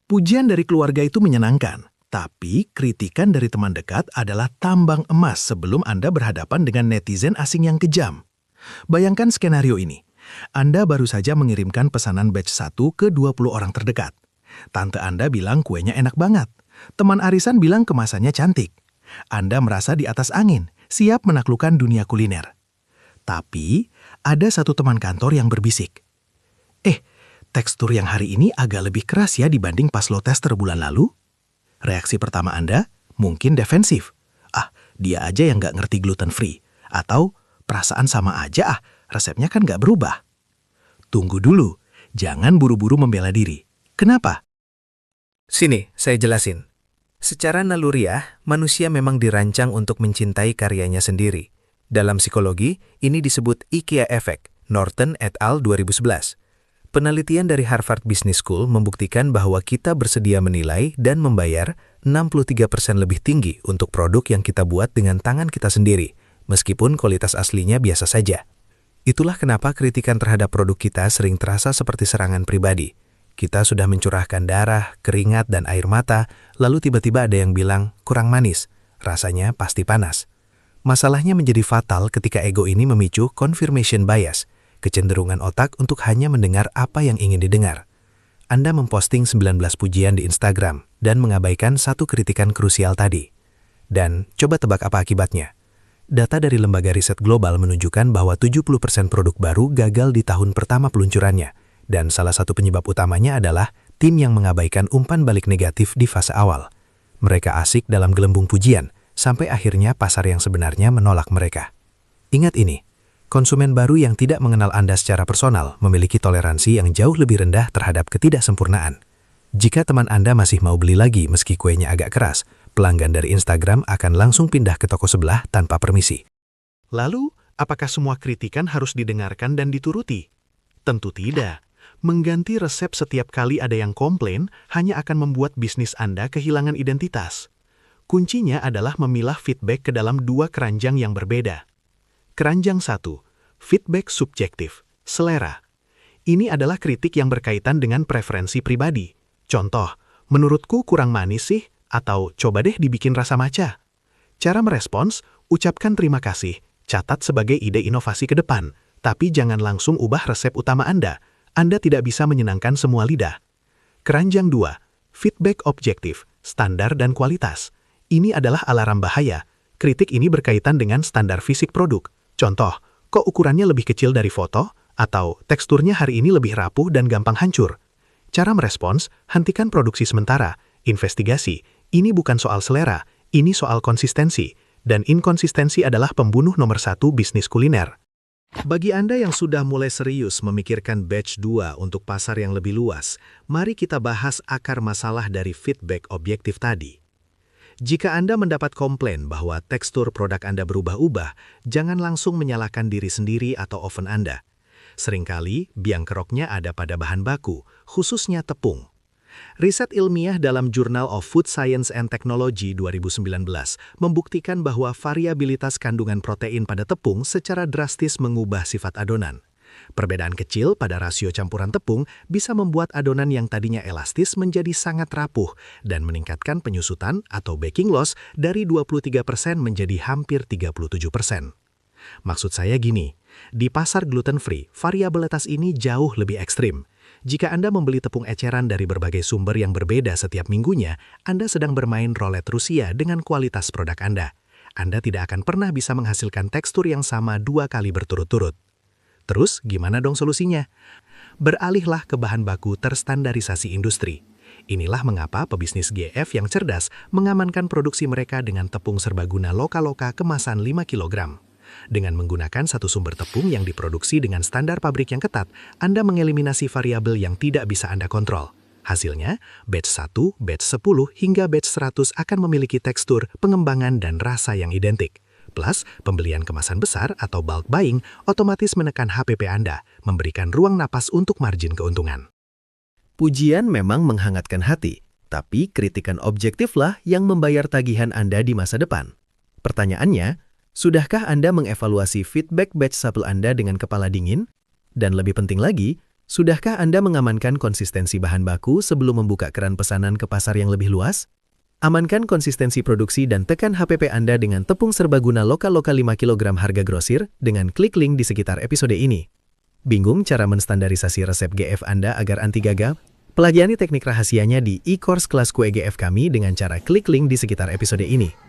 Pujian dari keluarga itu menyenangkan, tapi kritikan dari teman dekat adalah tambang emas sebelum Anda berhadapan dengan netizen asing yang kejam. Bayangkan skenario ini. Anda baru saja mengirimkan pesanan batch 1 ke 20 orang terdekat. Tante Anda bilang kuenya enak banget. Teman arisan bilang kemasannya cantik. Anda merasa di atas angin, siap menaklukkan dunia kuliner. Tapi, ada satu teman kantor yang berbisik. Tekstur yang hari ini agak lebih keras ya dibanding pas lo tester bulan lalu. Reaksi pertama Anda mungkin defensif. Dia aja yang nggak ngerti gluten free. Atau, perasaan sama aja resepnya kan nggak berubah. Tunggu dulu, jangan buru-buru membela diri. Kenapa? Sini, saya jelasin. Secara naluriah, manusia memang dirancang untuk mencintai karyanya sendiri. Dalam psikologi, ini disebut IKEA Effect, Norton et al. 2011. Penelitian dari Harvard Business School membuktikan bahwa kita bersedia menilai dan membayar 63% lebih tinggi untuk produk yang kita buat dengan tangan kita sendiri, meskipun kualitas aslinya biasa saja. Itulah kenapa kritikan terhadap produk kita sering terasa seperti serangan pribadi. Kita sudah mencurahkan darah, keringat, dan air mata, lalu tiba-tiba ada yang bilang, kurang manis, rasanya pasti panas. Masalahnya menjadi fatal ketika ego ini memicu confirmation bias, kecenderungan otak untuk hanya mendengar apa yang ingin didengar. Anda memposting 19 pujian di Instagram dan mengabaikan satu kritikan krusial tadi. Dan coba tebak apa akibatnya. Data dari lembaga riset global menunjukkan bahwa 70% produk baru gagal di tahun pertama peluncurannya, dan salah satu penyebab utamanya adalah tim yang mengabaikan umpan balik negatif di fase awal. Mereka asik dalam gelembung pujian, sampai akhirnya pasar yang sebenarnya menolak mereka. Ingat ini, konsumen baru yang tidak mengenal Anda secara personal memiliki toleransi yang jauh lebih rendah terhadap ketidaksempurnaan. Jika teman Anda masih mau beli lagi meski kuenya agak keras, pelanggan dari Instagram akan langsung pindah ke toko sebelah tanpa permisi. Lalu, apakah semua kritikan harus didengarkan dan dituruti? Tentu tidak. Mengganti resep setiap kali ada yang komplain hanya akan membuat bisnis Anda kehilangan identitas. Kuncinya adalah memilah feedback ke dalam dua keranjang yang berbeda. Keranjang 1, feedback subjektif, selera. Ini adalah kritik yang berkaitan dengan preferensi pribadi. Contoh, menurutku kurang manis sih, atau coba deh dibikin rasa matcha. Cara merespons, ucapkan terima kasih, catat sebagai ide inovasi ke depan, tapi jangan langsung ubah resep utama Anda. Anda tidak bisa menyenangkan semua lidah. Keranjang 2, feedback objektif, standar dan kualitas. Ini adalah alarm bahaya. Kritik ini berkaitan dengan standar fisik produk. Contoh, kok ukurannya lebih kecil dari foto? Atau teksturnya hari ini lebih rapuh dan gampang hancur? Cara merespons, hentikan produksi sementara. Investigasi, ini bukan soal selera, ini soal konsistensi. Dan inkonsistensi adalah pembunuh nomor 1 bisnis kuliner. Bagi Anda yang sudah mulai serius memikirkan batch 2 untuk pasar yang lebih luas, mari kita bahas akar masalah dari feedback objektif tadi. Jika Anda mendapat komplain bahwa tekstur produk Anda berubah-ubah, jangan langsung menyalahkan diri sendiri atau oven Anda. Seringkali, biang keroknya ada pada bahan baku, khususnya tepung. Riset ilmiah dalam Journal of Food Science and Technology 2019 membuktikan bahwa variabilitas kandungan protein pada tepung secara drastis mengubah sifat adonan. Perbedaan kecil pada rasio campuran tepung bisa membuat adonan yang tadinya elastis menjadi sangat rapuh dan meningkatkan penyusutan atau baking loss dari 23% menjadi hampir 37%. Maksud saya gini, di pasar gluten free, variabilitas ini jauh lebih ekstrim. Jika Anda membeli tepung eceran dari berbagai sumber yang berbeda setiap minggunya, Anda sedang bermain roulette Rusia dengan kualitas produk Anda. Anda tidak akan pernah bisa menghasilkan tekstur yang sama 2 kali berturut-turut. Terus, gimana dong solusinya? Beralihlah ke bahan baku terstandarisasi industri. Inilah mengapa pebisnis GF yang cerdas mengamankan produksi mereka dengan tepung serbaguna loka-loka kemasan 5 kg. Dengan menggunakan satu sumber tepung yang diproduksi dengan standar pabrik yang ketat, Anda mengeliminasi variabel yang tidak bisa Anda kontrol. Hasilnya, batch 1, batch 10, hingga batch 100 akan memiliki tekstur, pengembangan, dan rasa yang identik. Plus, pembelian kemasan besar atau bulk buying otomatis menekan HPP Anda, memberikan ruang napas untuk margin keuntungan. Pujian memang menghangatkan hati, tapi kritikan objektiflah yang membayar tagihan Anda di masa depan. Pertanyaannya, sudahkah Anda mengevaluasi feedback batch 1 Anda dengan kepala dingin? Dan lebih penting lagi, Sudahkah Anda mengamankan konsistensi bahan baku sebelum membuka keran pesanan ke pasar yang lebih luas? Amankan konsistensi produksi dan tekan HPP Anda dengan tepung serbaguna lokal-lokal 5 kg harga grosir dengan klik link di sekitar episode ini. Bingung cara menstandarisasi resep GF Anda agar anti gagap? Pelajari teknik rahasianya di e-course kelas kue GF kami dengan cara klik link di sekitar episode ini.